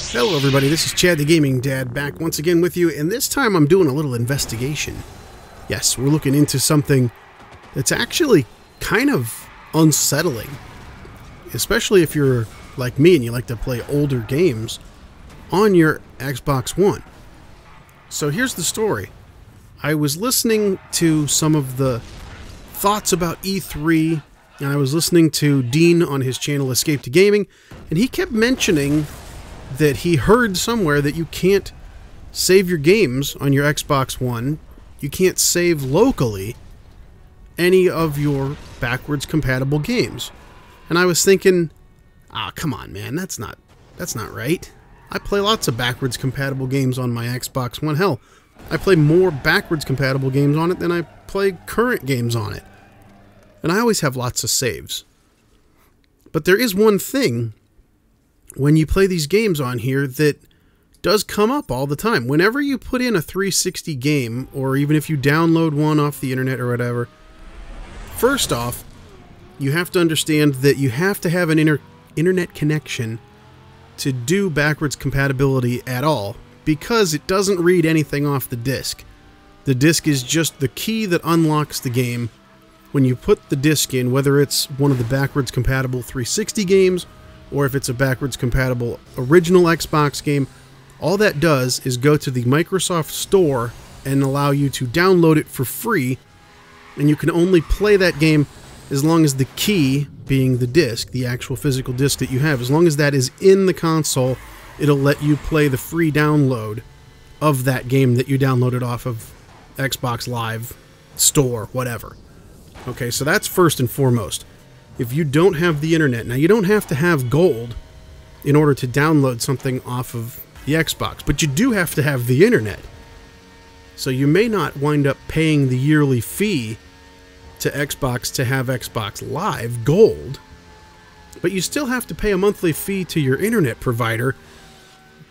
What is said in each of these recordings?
Hello everybody, this is Chad the Gaming Dad back once again with you, and this time I'm doing a little investigation. Yes, we're looking into something that's actually kind of unsettling, especially if you're like me and you like to play older games on your Xbox One. So here's the story. I was listening to some of the thoughts about E3, and I was listening to Dean on his channel Escape to Gaming, and he kept mentioning that he heard somewhere that you can't save your games on your Xbox One. You can't save locally any of your backwards compatible games. And I was thinking, come on, man, that's not right. I play lots of backwards compatible games on my Xbox One. Hell, I play more backwards compatible games on it than I play current games on it. And I always have lots of saves. But there is one thing when you play these games on here that does come up all the time. Whenever you put in a 360 game, or even if you download one off the internet or whatever, first off, you have to understand that you have to have an internet connection to do backwards compatibility at all, because it doesn't read anything off the disc. The disc is just the key that unlocks the game. When you put the disc in, whether it's one of the backwards compatible 360 games, or if it's a backwards compatible original Xbox game, all that does is go to the Microsoft Store and allow you to download it for free, and you can only play that game as long as the key, being the disc, the actual physical disc that you have, as long as that is in the console, it'll let you play the free download of that game that you downloaded off of Xbox Live Store, whatever. Okay, so that's first and foremost. If you don't have the internet, now you don't have to have gold in order to download something off of the Xbox, but you do have to have the internet. So you may not wind up paying the yearly fee to Xbox to have Xbox Live Gold, but you still have to pay a monthly fee to your internet provider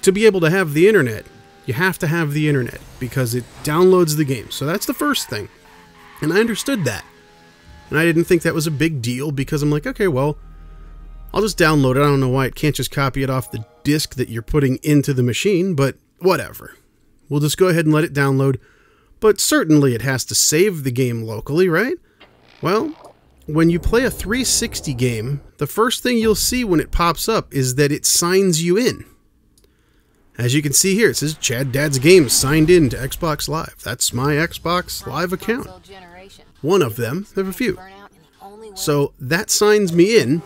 to be able to have the internet. You have to have the internet because it downloads the game. So that's the first thing. And I understood that. And I didn't think that was a big deal because I'm like, okay, well, I'll just download it. I don't know why it can't just copy it off the disk that you're putting into the machine, but whatever. We'll just go ahead and let it download. But certainly it has to save the game locally, right? Well, when you play a 360 game, the first thing you'll see when it pops up is that it signs you in. As you can see here, it says Chad Dad's Games signed in to Xbox Live. That's my Xbox Live account. One of them. There are a few. So that signs me in,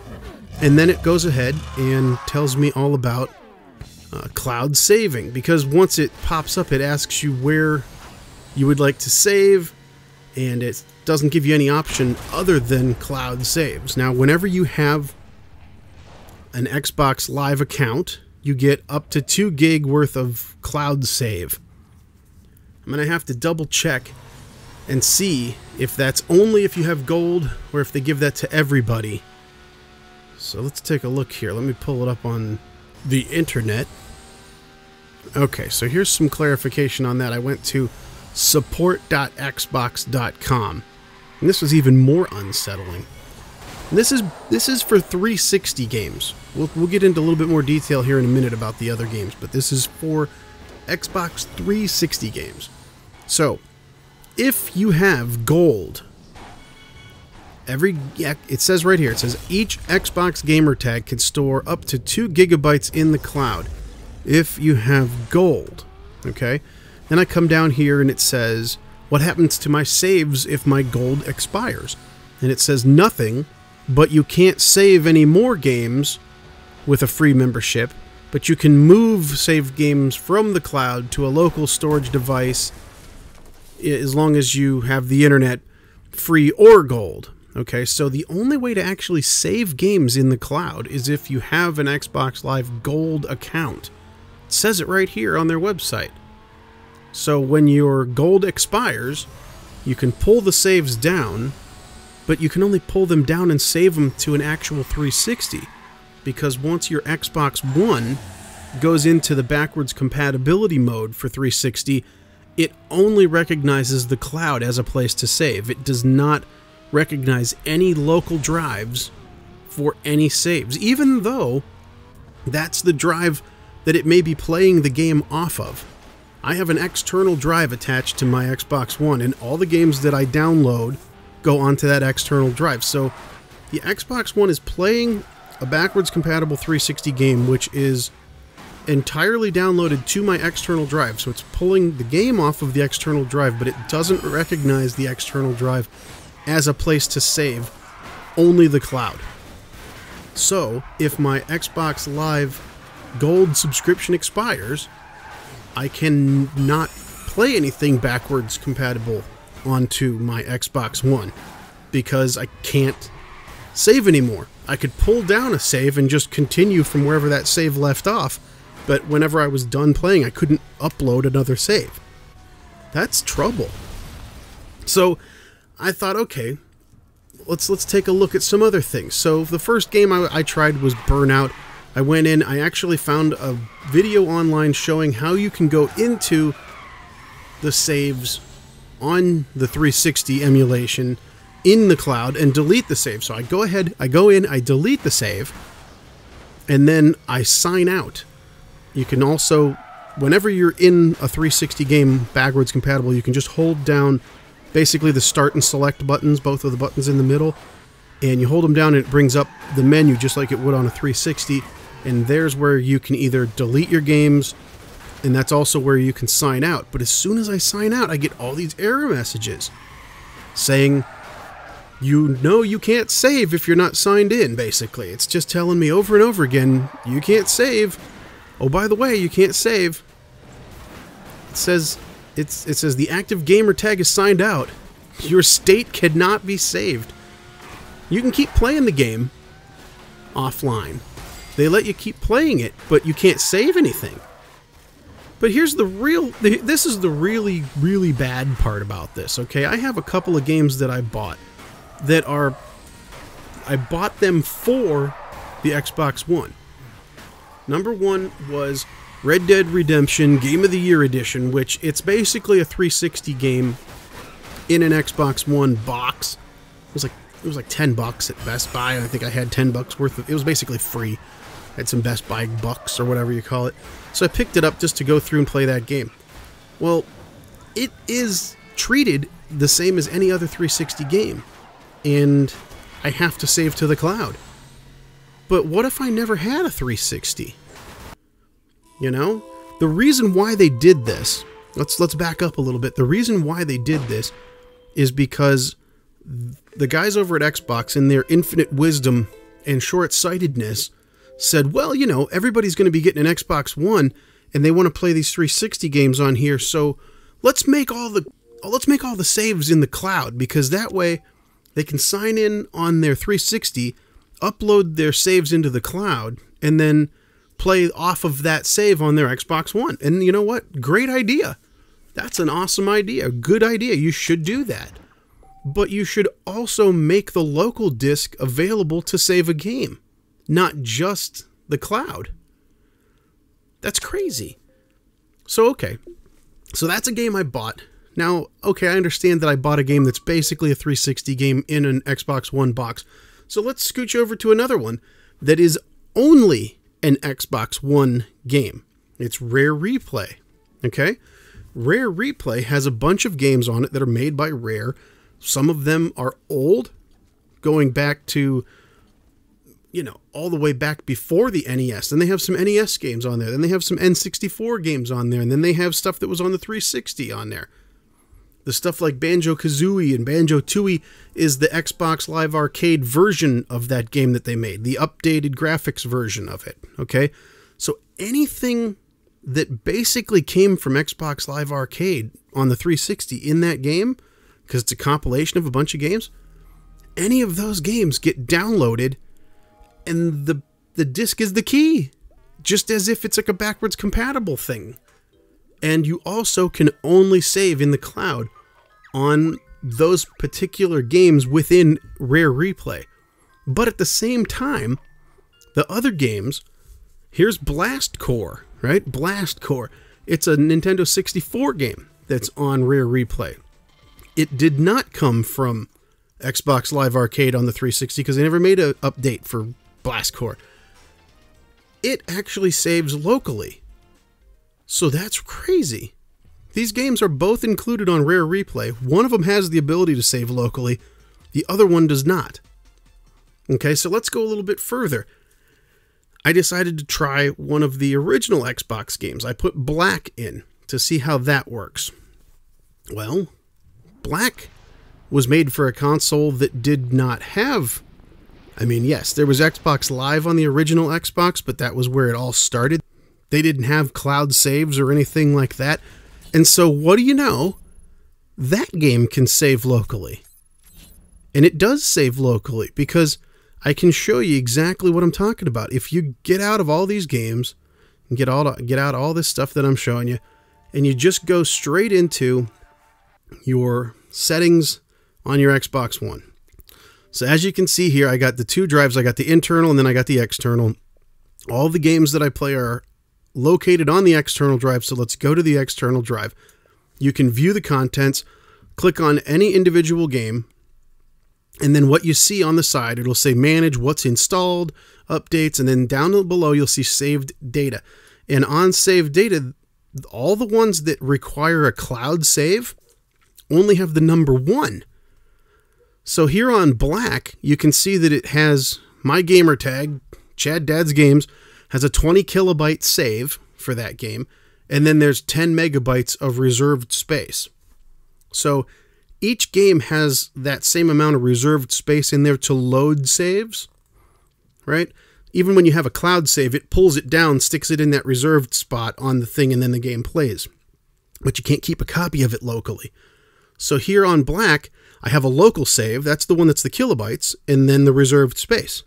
and then it goes ahead and tells me all about cloud saving, because once it pops up, it asks you where you would like to save, and it doesn't give you any option other than cloud saves. Now, whenever you have an Xbox Live account, you get up to 2 gig worth of cloud save. I'm going to have to double check and see if that's only if you have gold or if they give that to everybody. So let's take a look here. Let me pull it up on the internet. Okay, so here's some clarification on that. I went to support.xbox.com, and this was even more unsettling. And this is for 360 games. We'll get into a little bit more detail here in a minute about the other games, but this is for Xbox 360 games. So, if you have gold, it says right here, it says each Xbox gamer tag can store up to 2 gigabytes in the cloud if you have gold. Okay? Then I come down here and it says, what happens to my saves if my gold expires? And it says nothing, but you can't save any more games with a free membership, but you can move saved games from the cloud to a local storage device as long as you have the internet free or gold. Okay, so the only way to actually save games in the cloud is if you have an Xbox Live Gold account. It says it right here on their website. So when your gold expires, you can pull the saves down, but you can only pull them down and save them to an actual 360, because once your Xbox One goes into the backwards compatibility mode for 360, it only recognizes the cloud as a place to save. It does not recognize any local drives for any saves, even though that's the drive that it may be playing the game off of. I have an external drive attached to my Xbox One, and all the games that I download go onto that external drive. So the Xbox One is playing a backwards compatible 360 game, which is entirely downloaded to my external drive. So it's pulling the game off of the external drive, but it doesn't recognize the external drive as a place to save, only the cloud. So if my Xbox Live Gold subscription expires, I can not play anything backwards compatible onto my Xbox One because I can't save anymore. I could pull down a save and just continue from wherever that save left off, but whenever I was done playing, I couldn't upload another save. That's trouble. So I thought, okay, let's take a look at some other things. So the first game I tried was Burnout. I went in, I actually found a video online showing how you can go into the saves on the 360 emulation in the cloud and delete the save. So I go ahead, I go in, I delete the save, and then I sign out. You can also, whenever you're in a 360 game backwards compatible, you can just hold down basically the start and select buttons, both of the buttons in the middle, and you hold them down and it brings up the menu just like it would on a 360. And there's where you can either delete your games, and that's also where you can sign out. But as soon as I sign out, I get all these error messages saying, you know you can't save if you're not signed in, basically. It's just telling me over and over again, you can't save. Oh, by the way, you can't save. It says the active gamer tag is signed out. Your state cannot be saved. You can keep playing the game offline. They let you keep playing it, but you can't save anything. But here's this is the really, really bad part about this, okay? I have a couple of games that I bought that I bought them for the Xbox One. Number one was Red Dead Redemption Game of the Year Edition, which it's basically a 360 game in an Xbox One box. It was like $10 at Best Buy, and I think I had $10 worth of it. Was basically free. I had some Best Buy bucks or whatever you call it. So I picked it up just to go through and play that game. Well, it is treated the same as any other 360 game, and I have to save to the cloud. But what if I never had a 360? You know? The reason why they did this, let's back up a little bit. The reason why they did this is because the guys over at Xbox, in their infinite wisdom and short-sightedness, said, well, you know, everybody's going to be getting an Xbox One, and they want to play these 360 games on here, so let's make all the saves in the cloud, because that way they can sign in on their 360, upload their saves into the cloud, and then play off of that save on their Xbox One. And you know what? Great idea. That's an awesome idea. Good idea. You should do that. But you should also make the local disk available to save a game, not just the cloud. That's crazy. So, okay. So that's a game I bought. Now, okay, I understand that I bought a game that's basically a 360 game in an Xbox One box. So let's scooch over to another one that is only an Xbox One game. It's Rare Replay. Okay? Rare Replay has a bunch of games on it that are made by Rare. Some of them are old, going back to, you know, all the way back before the NES. Then they have some NES games on there. Then they have some N64 games on there. And then they have stuff that was on the 360 on there. The stuff like Banjo-Kazooie and Banjo-Tooie is the Xbox Live Arcade version of that game that they made. The updated graphics version of it. Okay? So anything that basically came from Xbox Live Arcade on the 360 in that game, because it's a compilation of a bunch of games, any of those games get downloaded, and the disc is the key, just as if it's like a backwards compatible thing. And you also can only save in the cloud on those particular games within Rare Replay. But at the same time, the other games, here's Blast Corps, right? Blast Corps. It's a Nintendo 64 game that's on Rare Replay. It did not come from Xbox Live Arcade on the 360 because they never made an update for Blast Corps. It actually saves locally So that's crazy. These games are both included on Rare Replay. One of them has the ability to save locally. The other one does not. Okay, so let's go a little bit further. I decided to try one of the original Xbox games. I put Black in to see how that works. Well, Black was made for a console that did not have... I mean, yes, there was Xbox Live on the original Xbox, but that was where it all started. They didn't have cloud saves or anything like that. And so, what do you know? That game can save locally. And it does save locally, because I can show you exactly what I'm talking about. If you get out of all these games, and get out all this stuff that I'm showing you, and you just go straight into your settings on your Xbox One. So as you can see here, I got the two drives. I got the internal and then I got the external. All the games that I play are located on the external drive, so let's go to the external drive. You can view the contents, click on any individual game, and then what you see on the side, it'll say manage what's installed, updates, and then down below you'll see saved data. And on saved data, all the ones that require a cloud save only have the number 1. So here on Black, you can see that it has my gamer tag, Chad Dad's Games, has a 20 kilobyte save for that game, and then there's 10 megabytes of reserved space. So each game has that same amount of reserved space in there to load saves, right? Even when you have a cloud save, it pulls it down, sticks it in that reserved spot on the thing, and then the game plays. But you can't keep a copy of it locally. So here on Black, I have a local save, that's the one that's the kilobytes, and then the reserved space.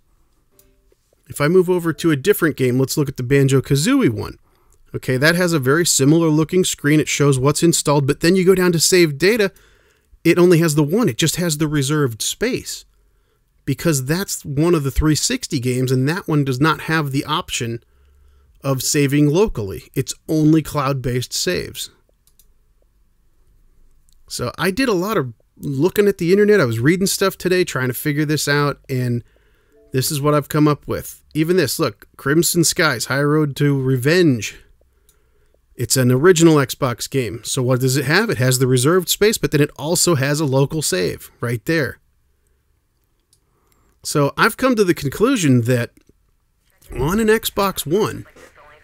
If I move over to a different game, let's look at the Banjo-Kazooie one. Okay, that has a very similar looking screen. It shows what's installed, but then you go down to save data, it only has the one. It just has the reserved space. Because that's one of the 360 games, and that one does not have the option of saving locally. It's only cloud-based saves. So I did a lot of looking at the internet. I was reading stuff today, trying to figure this out, and this is what I've come up with. Even this, look, Crimson Skies, High Road to Revenge. It's an original Xbox game. So what does it have? It has the reserved space, but then it also has a local save right there. So I've come to the conclusion that on an Xbox One,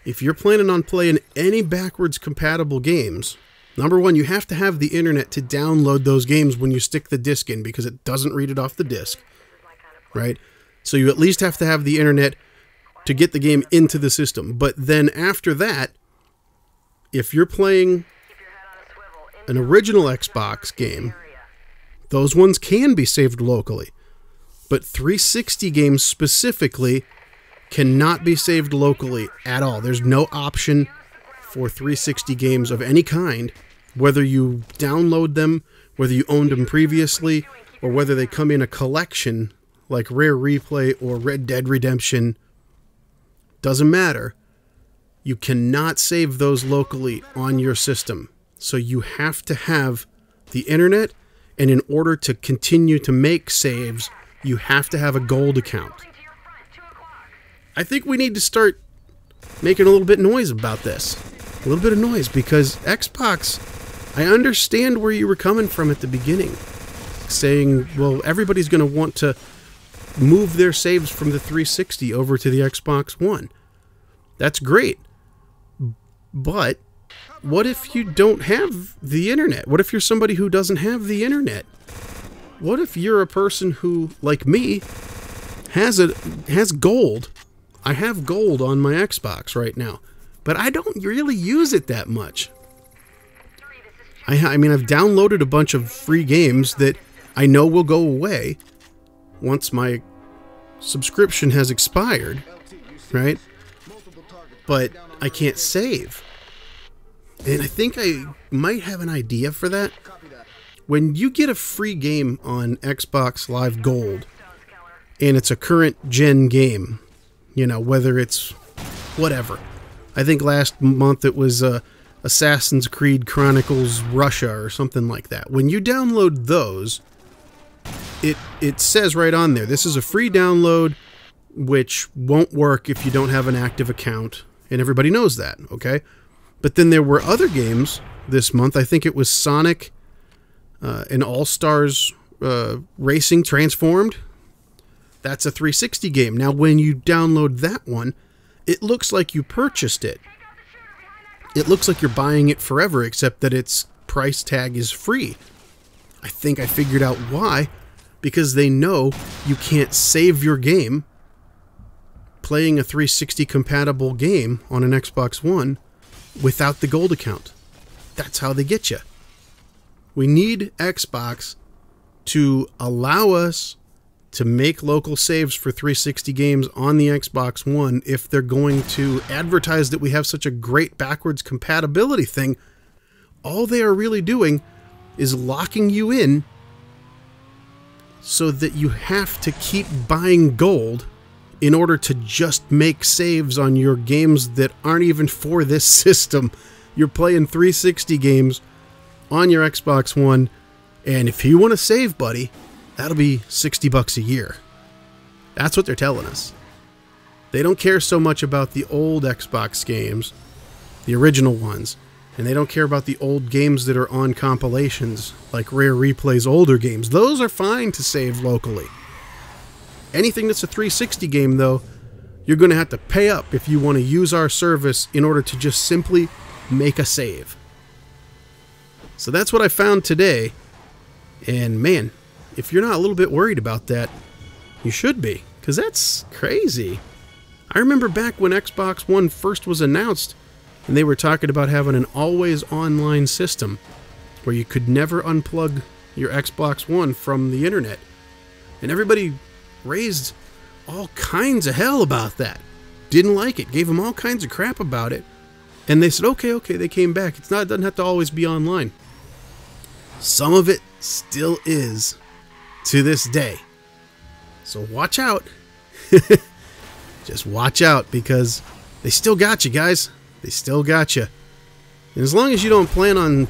if you're planning on playing any backwards compatible games, number one, you have to have the internet to download those games when you stick the disc in, because it doesn't read it off the disc, right? So you at least have to have the internet to get the game into the system. But then after that, if you're playing an original Xbox game, those ones can be saved locally. But 360 games specifically cannot be saved locally at all. There's no option for 360 games of any kind, whether you download them, whether you owned them previously, or whether they come in a collection like Rare Replay or Red Dead Redemption. Doesn't matter. You cannot save those locally on your system. So you have to have the internet, and in order to continue to make saves, you have to have a gold account. I think we need to start making a little bit of noise about this. A little bit of noise, because Xbox, I understand where you were coming from at the beginning. Saying, well, everybody's going to want to move their saves from the 360 over to the Xbox One. That's great. But what if you don't have the internet? What if you're somebody who doesn't have the internet? What if you're a person who, like me, has gold? I have gold on my Xbox right now, but I don't really use it that much. I mean, I've downloaded a bunch of free games that I know will go away once my subscription has expired, right? But I can't save. And I think I might have an idea for that. When you get a free game on Xbox Live Gold, and it's a current gen game, you know, whether it's whatever. I think last month it was Assassin's Creed Chronicles Russia or something like that. When you download those, it says right on there, this is a free download, which won't work if you don't have an active account, and everybody knows that, okay? But then there were other games this month. I think it was Sonic and All-Stars Racing Transformed. That's a 360 game. Now, when you download that one, it looks like you purchased it. It looks like you're buying it forever, except that its price tag is free. I think I figured out why. Because they know you can't save your game playing a 360 compatible game on an Xbox One without the gold account. That's how they get you. We need Xbox to allow us to make local saves for 360 games on the Xbox One if they're going to advertise that we have such a great backwards compatibility thing. All they are really doing is locking you in so that you have to keep buying gold in order to just make saves on your games that aren't even for this system. You're playing 360 games on your Xbox One, and if you want to save, buddy, that'll be $60 a year. That's what they're telling us. They don't care so much about the old Xbox games, the original ones, and they don't care about the old games that are on compilations, like Rare Replay's older games. Those are fine to save locally. Anything that's a 360 game, though, you're going to have to pay up if you want to use our service in order to just simply make a save. So that's what I found today. And man, if you're not a little bit worried about that, you should be, because that's crazy. I remember back when Xbox One first was announced, and they were talking about having an always online system where you could never unplug your Xbox One from the internet. And everybody raised all kinds of hell about that. Didn't like it. Gave them all kinds of crap about it. And they said, okay, they came back. It doesn't have to always be online. Some of it still is to this day. So watch out. Just watch out, because they still got you, guys. They still got you. And as long as you don't plan on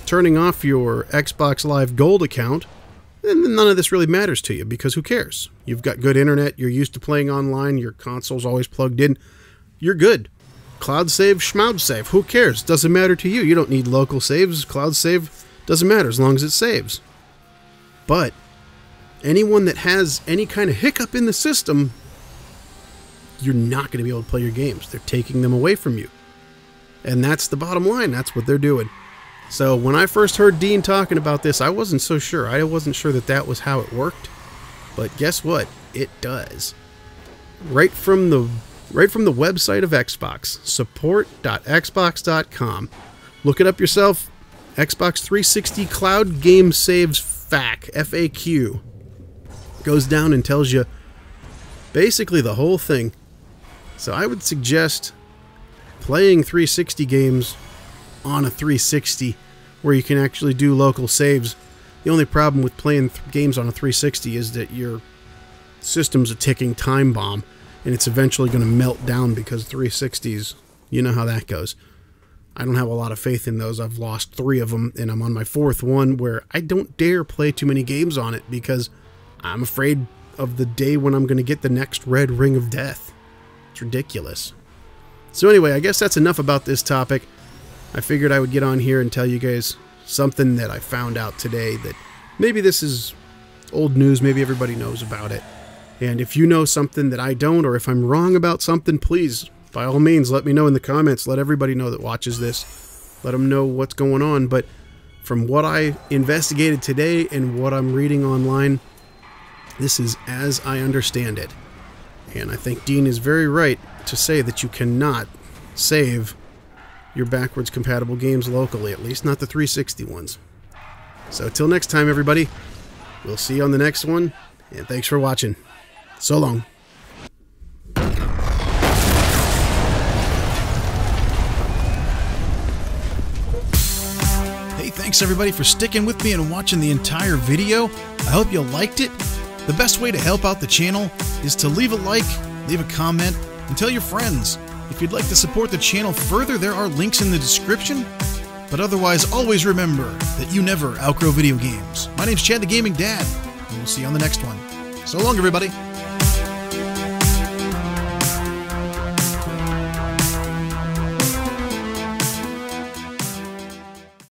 turning off your Xbox Live Gold account, then none of this really matters to you, because who cares? You've got good internet, you're used to playing online, your console's always plugged in. You're good. Cloud save, schmoud save, who cares? Doesn't matter to you. You don't need local saves. Cloud save doesn't matter as long as it saves. But anyone that has any kind of hiccup in the system, you're not going to be able to play your games. They're taking them away from you. And that's the bottom line. That's what they're doing. So when I first heard Dean talking about this, I wasn't so sure. I wasn't sure that that was how it worked. But guess what? It does. Right from the website of Xbox, support.xbox.com. Look it up yourself. Xbox 360 Cloud Game Saves FAQ. Goes down and tells you basically the whole thing. So I would suggest playing 360 games on a 360 where you can actually do local saves. The only problem with playing games on a 360 is that your system's a ticking time bomb, and it's eventually going to melt down because 360s, you know how that goes. I don't have a lot of faith in those. I've lost 3 of them, and I'm on my 4th one where I don't dare play too many games on it because I'm afraid of the day when I'm going to get the next red ring of death. It's ridiculous. So anyway, I guess that's enough about this topic. I figured I would get on here and tell you guys something that I found out today that maybe this is old news, maybe everybody knows about it. And if you know something that I don't, or if I'm wrong about something, please, by all means, let me know in the comments. Let everybody know that watches this. Let them know what's going on. But from what I investigated today and what I'm reading online, this is as I understand it. And I think Dean is very right to say that you cannot save your backwards compatible games locally, at least not the 360 ones. So till next time, everybody, we'll see you on the next one, and thanks for watching. So long. Hey, thanks everybody for sticking with me and watching the entire video. I hope you liked it. The best way to help out the channel is to leave a like, leave a comment, and tell your friends. If you'd like to support the channel further, there are links in the description. But otherwise, always remember that you never outgrow video games. My name's Chad the Gaming Dad, and we'll see you on the next one. So long, everybody.